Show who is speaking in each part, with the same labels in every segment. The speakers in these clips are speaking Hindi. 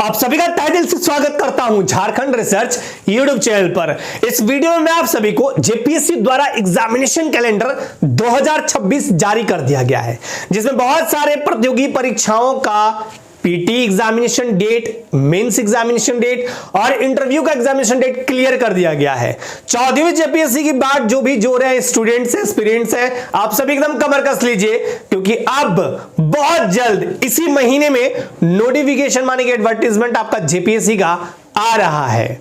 Speaker 1: आप सभी का तहे दिल से स्वागत करता हूं झारखंड रिसर्च यूट्यूब चैनल पर। इस वीडियो में मैं आप सभी को जेपीएससी द्वारा एग्जामिनेशन कैलेंडर 2026 जारी कर दिया गया है, जिसमें बहुत सारे प्रतियोगी परीक्षाओं का PT examination date, mains examination date और इंटरव्यू का एग्जामिनेशन डेट क्लियर कर दिया गया है। 14वीं जेपीएससी की बात जो भी जो रहे स्टूडेंट्स है, एस्पिरेंट्स है, आप सभी एकदम कमर कस लीजिए, क्योंकि अब बहुत जल्द इसी महीने में नोटिफिकेशन माने कि एडवर्टाइजमेंट आपका जेपीएससी का आ रहा है।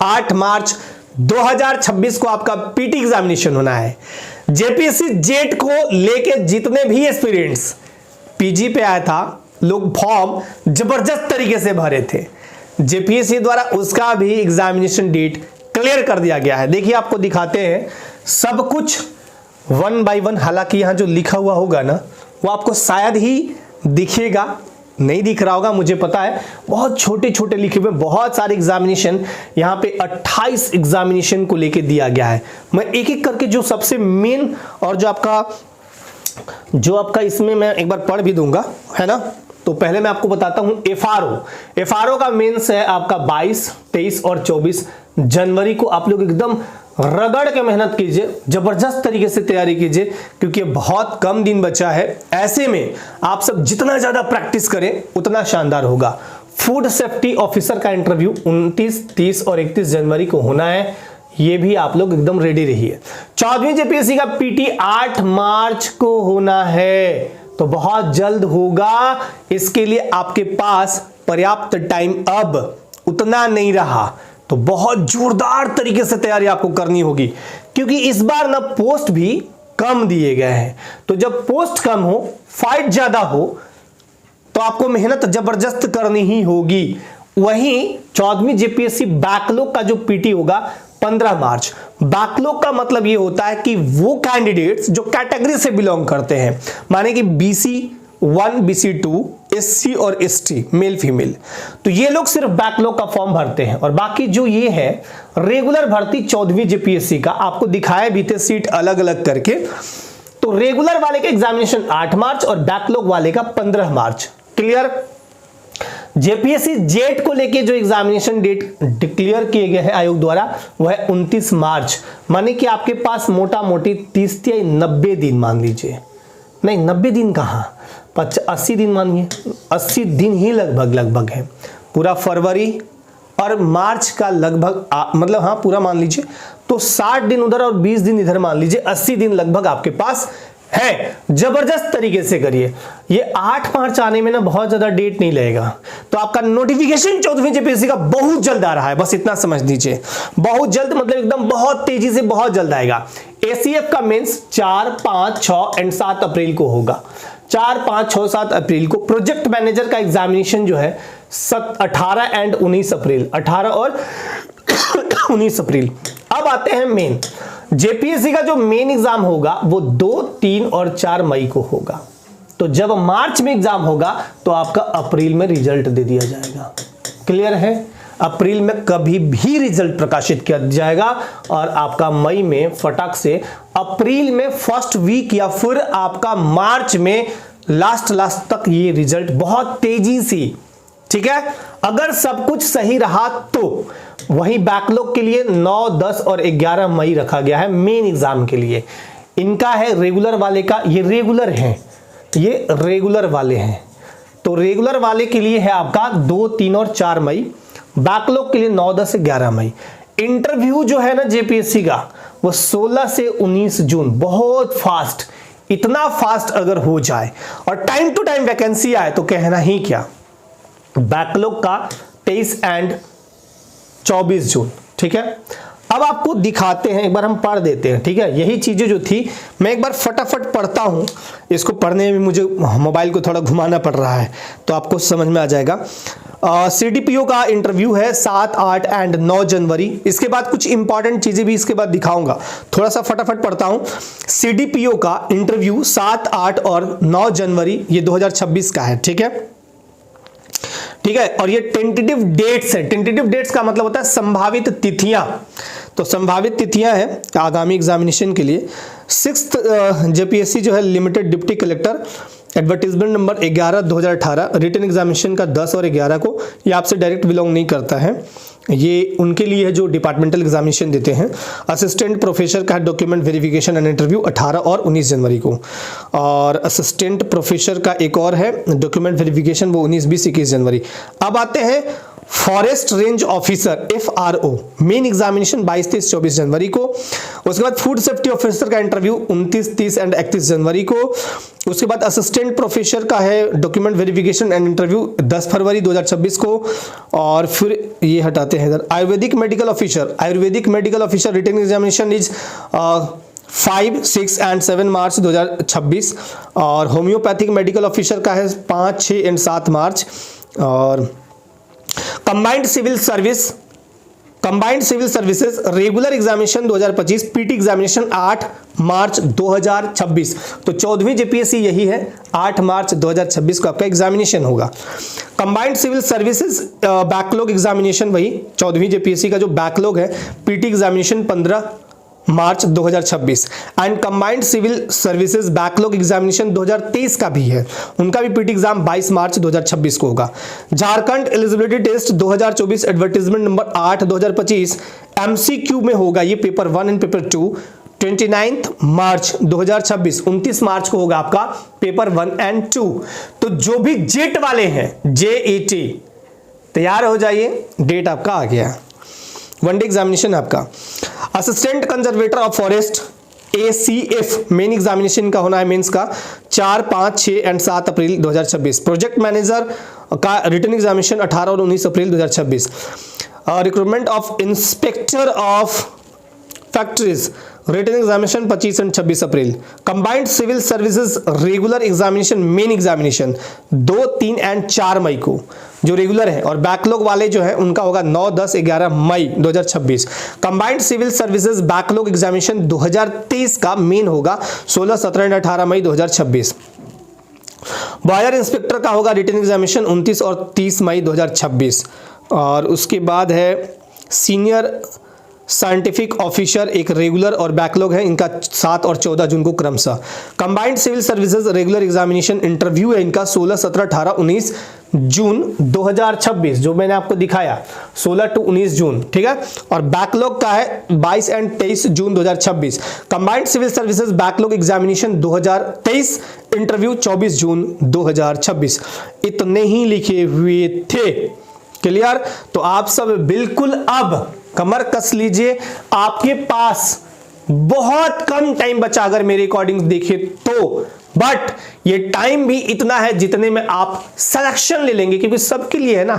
Speaker 1: 8 मार्च 2026 को आपका पीटी एग्जामिनेशन होना है। जेपीएससी जेट को लेके जितने भी एस्पिरेंट्स पीजी पे आया था, लोग फॉर्म जबरदस्त तरीके से भरे थे, जेपीएससी द्वारा उसका भी एग्जामिनेशन डेट क्लियर कर दिया गया है। देखिए आपको दिखाते हैं सब कुछ 1 बाय 1। हालांकि यहां जो लिखा हुआ होगा ना, वो आपको शायद ही दिखेगा, नहीं दिख रहा होगा, मुझे पता है। बहुत छोटे छोटे लिखे हुए बहुत सारे एग्जामिनेशन यहां पे 28 एग्जामिनेशन को लेके दिया गया है। मैं एक एक करके जो सबसे मेन और जो आपका इसमें मैं एक बार पढ़ भी दूंगा, है ना। तो पहले मैं आपको बताता हूं एफआरओ का मेंस है आपका 22, 23 और 24 जनवरी को। आप लोग एकदम रगड़ के मेहनत कीजिए, जबरदस्त तरीके से तैयारी कीजिए, क्योंकि बहुत कम दिन बचा है। ऐसे में आप सब जितना ज्यादा प्रैक्टिस करें उतना शानदार होगा। फूड सेफ्टी ऑफिसर का इंटरव्यू 29, 30 और 31 जनवरी को होना है, ये भी आप लोग एकदम रेडी रहिए। 14वीं जेपीएससी का पीटी 8 मार्च को होना है, तो बहुत जल्द होगा। इसके लिए आपके पास पर्याप्त टाइम अब उतना नहीं रहा, तो बहुत जोरदार तरीके से तैयारी आपको करनी होगी, क्योंकि इस बार ना पोस्ट भी कम दिए गए हैं। तो जब पोस्ट कम हो, फाइट ज्यादा हो, तो आपको मेहनत जबरदस्त करनी ही होगी। वहीं 14वीं जेपीएससी बैकलॉग का जो पीटी होगा 15 मार्च। बैकलॉग का मतलब ये होता है कि वो कैंडिडेट्स जो कैटेगरी से बिलोंग करते हैं, माने कि BC1, BC2, SC और ST, मेल फीमेल, तो ये लोग सिर्फ बैकलॉग का फॉर्म भरते हैं। और बाकी जो ये है रेगुलर भर्ती 14वीं जेपीएससी का, आपको दिखाए भी थे सीट अलग अलग करके। तो रेगुलर वाले का एग्जामिनेशन 8 मार्च और बैकलॉग वाले का 15 मार्च। क्लियर। जेपीएससी जेट को लेके जो एग्जामिनेशन डेट डिक्लेयर किए गए हैं आयोग द्वारा, वह है 29 मार्च। माने कि आपके पास मोटा मोटी 30 या 90 दिन मान लीजिए, नहीं 90 दिन कहां, 80 दिन मानिए, 80 दिन ही लगभग है। पूरा फरवरी और मार्च का लगभग मतलब हाँ पूरा मान लीजिए, तो 60 दिन उधर और 20 दिन इधर मान लीजिए, 80 दिन लगभग आपके पास है। जबरदस्त तरीके से करिए। ये 8 मार्च आने में ना बहुत ज्यादा डेट नहीं लगेगा, तो आपका नोटिफिकेशन 14वीं जेपीएससी का बहुत जल्द आ रहा है, बस इतना समझ लीजिए। बहुत जल्द मतलब एकदम बहुत तेजी से बहुत जल्द आएगा। एसीएफ का मेंस 4, 5, 6 एंड 7 अप्रैल को होगा। 4, 5, 6, 7 अप्रैल को। प्रोजेक्ट मैनेजर का एग्जामिनेशन जो है 18 एंड 19 अप्रैल, 18 और 19 अप्रैल। अब आते हैं मेन। जेपीएससी का जो मेन एग्जाम होगा वो 2, 3 और 4 मई को होगा। तो जब मार्च में एग्जाम होगा तो आपका अप्रैल में रिजल्ट दे दिया जाएगा। क्लियर है। अप्रैल में कभी भी रिजल्ट प्रकाशित किया जाएगा और आपका मई में फटाक से, अप्रैल में फर्स्ट वीक या फिर आपका मार्च में लास्ट तक ये रिजल्ट बहुत तेजी से, ठीक है। अगर सब कुछ सही रहा तो वही बैकलॉग के लिए 9, 10 और 11 मई रखा गया है मेन एग्जाम के लिए। इनका है रेगुलर वाले का, ये रेगुलर हैं, ये रेगुलर वाले हैं। तो रेगुलर वाले के लिए है आपका 2, 3 और 4 मई, बैकलॉग के लिए 9, 10 से 11 मई। इंटरव्यू जो है ना जेपीएससी का, वो 16 से 19 जून। बहुत फास्ट, इतना फास्ट अगर हो जाए और टाइम टू टाइम वैकेंसी आए तो कहना ही क्या। बैकलॉग का 23 एंड 24 जून, ठीक है। अब आपको दिखाते हैं, एक बार हम पढ़ देते हैं, ठीक है। यही चीजें जो थी मैं एक बार फटाफट पढ़ता हूं, इसको पढ़ने में मुझे मोबाइल को थोड़ा घुमाना पड़ रहा है, तो आपको समझ में आ जाएगा। सीडीपीओ का इंटरव्यू है 7, 8 एंड 9 जनवरी। इसके बाद कुछ इंपॉर्टेंट चीजें भी इसके बाद दिखाऊंगा, थोड़ा सा फटाफट पढ़ता हूं। सीडीपीओ का इंटरव्यू 7, 8 और 9 जनवरी, ये 2026 का है, ठीक है। ठीक है। और ये टेंटेटिव डेट्स है। टेंटेटिव डेट्स का मतलब होता है संभावित तिथियां। तो संभावित तिथियां हैं आगामी एग्जामिनेशन के लिए। 6th जेपीएससी जो है limited deputy collector advertisement number 11 2018, written examination का 10 और 11 को, ये आपसे डायरेक्ट बिलोंग नहीं करता है, ये उनके लिए है जो डिपार्टमेंटल एग्जामिनेशन देते हैं। असिस्टेंट प्रोफेसर का डॉक्यूमेंट वेरिफिकेशन एंड इंटरव्यू 18 और 19 जनवरी को, और असिस्टेंट प्रोफेसर का एक और है डॉक्यूमेंट वेरिफिकेशन, वो 19, 20, 21 जनवरी। अब आते हैं forest range officer FRO, main examination 22, 23, 24 जनवरी को। उसके बाद फूड सेफ्टी ऑफिसर का इंटरव्यू 29, 30 एंड 31 जनवरी को। उसके बाद असिस्टेंट प्रोफेसर का है डॉक्यूमेंट वेरिफिकेशन एंड इंटरव्यू 10 फरवरी 2026 को। और फिर ये हटाते हैं इधर, Ayurvedic medical officer written examination is 5, 6 and 7 मार्च 2026। और होम्योपैथिक मेडिकल ऑफिसर का है 5, 6 एंड 7 मार्च। और combined civil services regular examination 2025, PT examination 8 मार्च 2026। तो 14वीं जेपीएससी यही है, 8 मार्च 2026 को आपका एग्जामिनेशन होगा। Combined civil services backlog examination, वही 14वीं जेपीएससी का जो बैकलॉग है, पीटी एग्जामिनेशन 15 मार्च 2026। And combined civil services backlog examination 2023 का भी है, उनका भी पीटी एग्जाम 22 मार्च 2026 को होगा। Jharkhand eligibility test 2024 advertisement number 8 2025 MCQ में होगा, ये पेपर 1 एंड पेपर 2 29 मार्च 2026, 29 मार्च को होगा आपका पेपर 1 एंड 2। तो जो भी जेट वाले हैं, JET, तैयार हो जाइए, डेट आपका आ गया, वनडे एग्जामिनेशन आपका। Assistant conservator of forest ACF main examination का होना है, मेंस का 4, 5, 6 एंड 7 अप्रैल 2026। प्रोजेक्ट मैनेजर का रिटन एग्जामिनेशन 18 और 19 April 2026। Recruitment of inspector of factories written examination 25 and 26 April. Combined civil services regular examination main examination 2, 3 and 4 May को जो रेगुलर है, और बैकलॉग वाले जो है उनका होगा 9, 10, 11 May 2026। Combined civil services backlog examination 2023 का मेन होगा 16, 17 एंड 18 मई 2026। बॉयर इंस्पेक्टर का होगा रिटन एग्जामिनेशन 29 और 30 मई 2026। और उसके बाद है सीनियर साइंटिफिक ऑफिसर, एक रेगुलर और बैकलॉग है, इनका 7 और 14 जून को क्रमशः। Combined civil services regular examination interview है इनका 16, 17, 18, 19 जून 2026, जो मैंने आपको दिखाया 16 to 19 जून, ठीक है। और बैकलॉग का है 22 and 23 June 2026। Combined civil services backlog examination 2023, interview 24 June 2026। इतने ही लिखे हुए थे, क्लियर। तो आप सब बिल्कुल अब कमर कस लीजिए, आपके पास बहुत कम टाइम बचा अगर मेरे अकॉर्डिंग देखिए तो, बट ये टाइम भी इतना है जितने में आप सिलेक्शन ले लेंगे, क्योंकि सबके लिए है ना।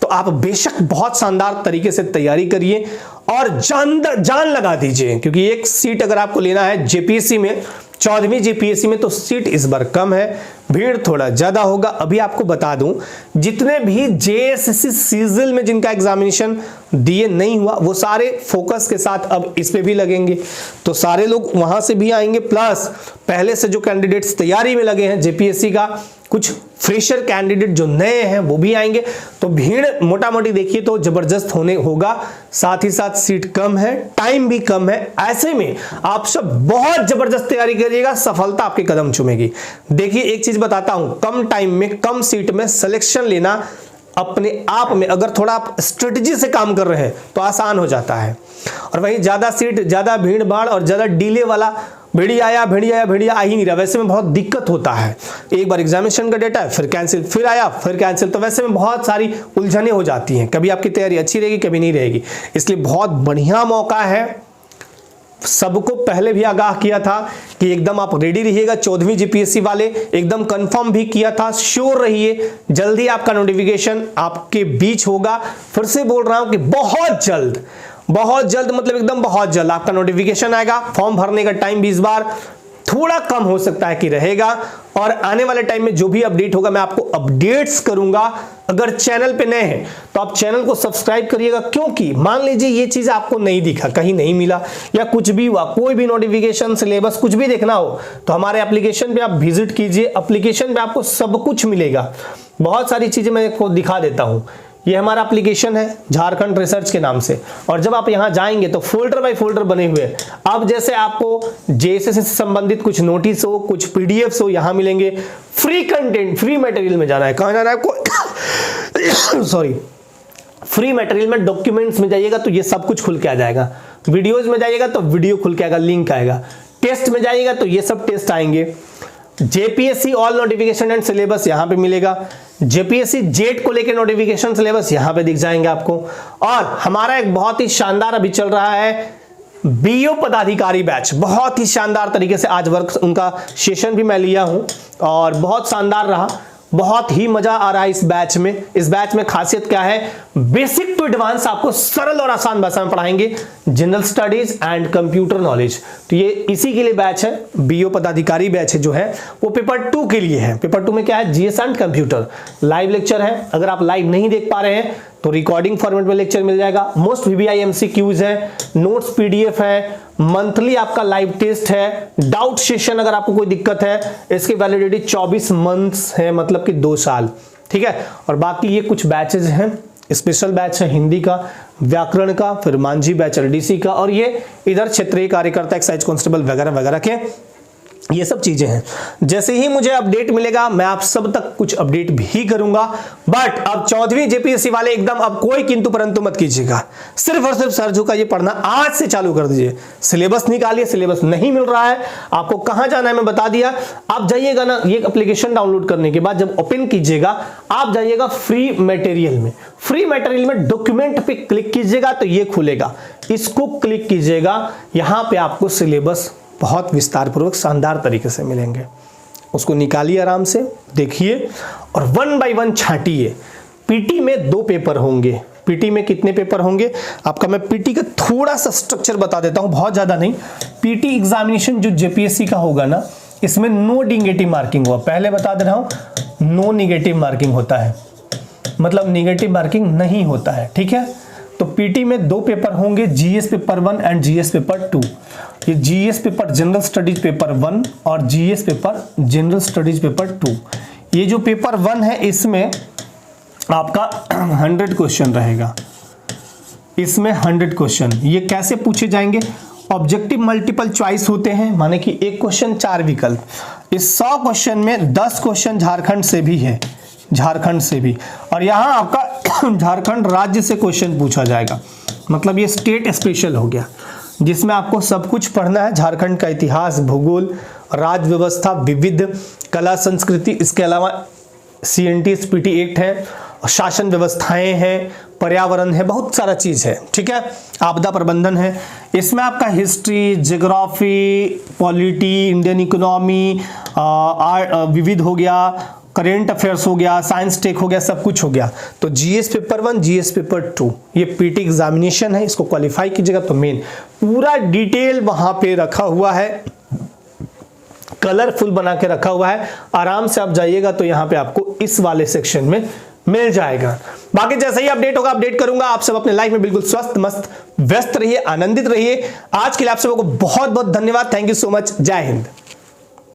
Speaker 1: तो आप बेशक बहुत शानदार तरीके से तैयारी करिए और जान लगा दीजिए, क्योंकि एक सीट अगर आपको लेना है जेपीएससी में, 14वीं जेपीएससी में, तो सीट इस बार कम है, भीड़ थोड़ा ज्यादा होगा। अभी आपको बता दूं, जितने भी जेएसएससी सीजल में जिनका एग्जामिनेशन दिए नहीं हुआ, वो सारे फोकस के साथ अब इस पे भी लगेंगे, तो सारे लोग वहां से भी आएंगे। प्लस पहले से जो कैंडिडेट्स तैयारी में लगे हैं जेपीएससी का, कुछ फ्रेशर कैंडिडेट जो नए हैं वो भी आएंगे, तो भीड़ मोटा मोटी देखिए तो जबरदस्त होगा। साथ ही साथ सीट कम है, टाइम भी कम है, ऐसे में आप सब बहुत जबरदस्त तैयारी करिएगा, सफलता आपके कदम चूमेगी। देखिए एक चीज बताता हूं, कम टाइम में कम सीट में सिलेक्शन लेना अपने आप में अगर थोड़ा आप स्ट्रेटजी से काम कर रहे हैं तो आसान हो जाता है। और वहीं ज्यादा सीट, ज्यादा भीड़ भाड़ और ज्यादा डिले वाला भिड़िया आ ही नहीं रहा, वैसे में बहुत दिक्कत होता है। एक बार एग्जामिनेशन का डेटा है, फिर कैंसिल, फिर आया, फिर कैंसिल, तो वैसे में बहुत सारी उलझने हो जाती हैं। कभी आपकी तैयारी अच्छी रहेगी, कभी नहीं रहेगी। इसलिए बहुत बढ़िया मौका है, सबको पहले भी आगाह किया था कि एकदम आप रेडी रहिएगा। 14वीं जीपीएससी वाले एकदम कंफर्म भी किया था, श्योर रहिए, जल्दी आपका नोटिफिकेशन आपके बीच होगा। फिर से बोल रहा हूं कि बहुत जल्द मतलब एकदम बहुत जल्द आपका नोटिफिकेशन आएगा। फॉर्म भरने का टाइम भी इस बार थोड़ा कम हो सकता है कि रहेगा, और आने वाले टाइम में जो भी अपडेट होगा मैं आपको अपडेट्स करूंगा। अगर चैनल पे नए हैं तो आप चैनल को सब्सक्राइब करिएगा, क्योंकि मान लीजिए ये चीज आपको नहीं दिखा, कहीं नहीं मिला या कुछ भी हुआ, कोई भी नोटिफिकेशन, सिलेबस कुछ भी देखना हो तो हमारे एप्लीकेशन पे आप विजिट कीजिए। एप्लीकेशन पे आपको सब कुछ मिलेगा, बहुत सारी चीजें मैं आपको दिखा देता हूं। ये हमारा एप्लीकेशन है झारखंड रिसर्च के नाम से, और जब आप यहां जाएंगे तो फोल्डर बाय फोल्डर बने हुए हैं। अब जैसे आपको जेएसएस से संबंधित कुछ नोटिस हो, कुछ पीडीएफ्स हो, यहां मिलेंगे। फ्री कंटेंट, फ्री मटेरियल में जाना है, कहां जाना है आपको सॉरी, फ्री मटेरियल में डॉक्यूमेंट्स में जाइएगा तो ये सब कुछ खुल के आ जाएगा। वीडियोज में जाइएगा तो वीडियो खुल के आएगा, लिंक आएगा। टेस्ट में जाइएगा तो ये सब टेस्ट आएंगे। JPSC all notification and syllabus यहां पे मिलेगा। जेपीएससी जेट को लेकर नोटिफिकेशन सिलेबस यहां पे दिख जाएंगे आपको। और हमारा एक बहुत ही शानदार अभी चल रहा है बीओ पदाधिकारी बैच, बहुत ही शानदार तरीके से आज वर्क उनका सेशन भी मैं लिया हूं और बहुत शानदार रहा, बहुत ही मजा आ रहा है इस बैच में। इस बैच में खासियत क्या है, बेसिक टू एडवांस आपको सरल और आसान भाषा में पढ़ाएंगे, general studies and computer knowledge. तो ये इसी के लिए बैच है, बीओ पदाधिकारी बैच है जो है वो पेपर 2 के लिए है। पेपर 2 में क्या है, GS and computer live lecture है। अगर आप लाइव नहीं देख पा रहे हैं तो रिकॉर्डिंग फॉर्मेट में लेक्चर मिल जाएगा। मोस्ट वीवीआई एमसीक्यूज है, नोट्स पीडीएफ है, मंथली आपका लाइव टेस्ट है, डाउट सेशन अगर आपको कोई दिक्कत है, इसकी वैलिडिटी 24 मंथ्स है, मतलब कि 2 साल, ठीक है। और बाकी ये कुछ बैचेज हैं, स्पेशल बैच है हिंदी का, व्याकरण का, फिर मांझी बैच डीसी का, और ये इधर क्षेत्रीय कार्यकर्ता एक्साइज कांस्टेबल वगैरह वगैरह के, ये सब चीजें हैं। जैसे ही मुझे अपडेट मिलेगा मैं आप सब तक कुछ अपडेट भी करूंगा। बट अब 14वीं जेपीएससी वाले एकदम अब कोई किंतु परंतु मत कीजिएगा, सिर्फ और सिर्फ सर झुका ये पढ़ना आज से चालू कर दीजिए। सिलेबस निकालिए, सिलेबस नहीं मिल रहा है आपको, कहां जाना है मैं बता दिया। आप जाइएगा ना, ये एप्लीकेशन डाउनलोड करने के बाद जब ओपन कीजिएगा आप जाइएगा फ्री मटेरियल में। फ्री मटेरियल में डॉक्यूमेंट पे क्लिक कीजिएगा तो ये खुलेगा, इसको क्लिक कीजिएगा, यहां पे आपको सिलेबस बहुत विस्तार पूर्वक शानदार तरीके से मिलेंगे। उसको निकालिए, आराम से देखिए और 1 बाय 1 छांटिए। पीटी में 2 पेपर होंगे। पीटी में कितने पेपर होंगे आपका, मैं पीटी का थोड़ा सा स्ट्रक्चर बता देता हूं, बहुत ज्यादा नहीं। पीटी एग्जामिनेशन जो जेपीएससी का होगा ना, इसमें नो नेगेटिव मार्किंग होगा, पहले बता दे रहा हूं, नो नेगेटिव मार्किंग होता है, मतलब नेगेटिव मार्किंग नहीं होता है, ठीक है। तो पीटी में 2 पेपर होंगे, GS paper 1 and GS paper 2। ये GS paper general studies paper 1 और GS paper general studies paper 2। ये जो पेपर 1 है इसमें आपका 100 क्वेश्चन रहेगा, इसमें 100 क्वेश्चन। ये कैसे पूछे जाएंगे, ऑब्जेक्टिव मल्टीपल चॉइस होते हैं, माने कि 1 क्वेश्चन 4 विकल्प। इस 100 क्वेश्चन में 10 क्वेश्चन झारखंड से भी है, झारखंड से भी, और यहां आपका झारखंड राज्य से क्वेश्चन पूछा जाएगा, मतलब ये स्टेट स्पेशल हो गया, जिसमें आपको सब कुछ पढ़ना है। झारखंड का इतिहास, भूगोल, राज्य व्यवस्था, विविध कला संस्कृति, इसके अलावा CNTS-PT एक्ट है, शासन व्यवस्थाएं हैं, पर्यावरण है, बहुत सारा चीज है, ठीक है। आपदा प्रबंधन है, इसमें आपका history, geography, polity, Indian economy, विविध हो गया, करेंट अफेयर्स हो गया, साइंस टेक हो गया, सब कुछ हो गया। तो जीएस पेपर 1, जीएस पेपर 2 ये पीटी एग्जामिनेशन है, इसको क्वालिफाई कीजिएगा तो मेन पूरा डिटेल वहां पे रखा हुआ है, कलरफुल बना के रखा हुआ है। आराम से आप जाइएगा तो यहाँ पे आपको इस वाले सेक्शन में मिल जाएगा। बाकी जैसे ही अपडेट होगा अपडेट करूंगा। आप सब अपने लाइफ में बिल्कुल स्वस्थ मस्त व्यस्त रहिए, आनंदित रहिए। आज के लिए आप सबको बहुत बहुत धन्यवाद, थैंक यू सो मच, जय हिंद।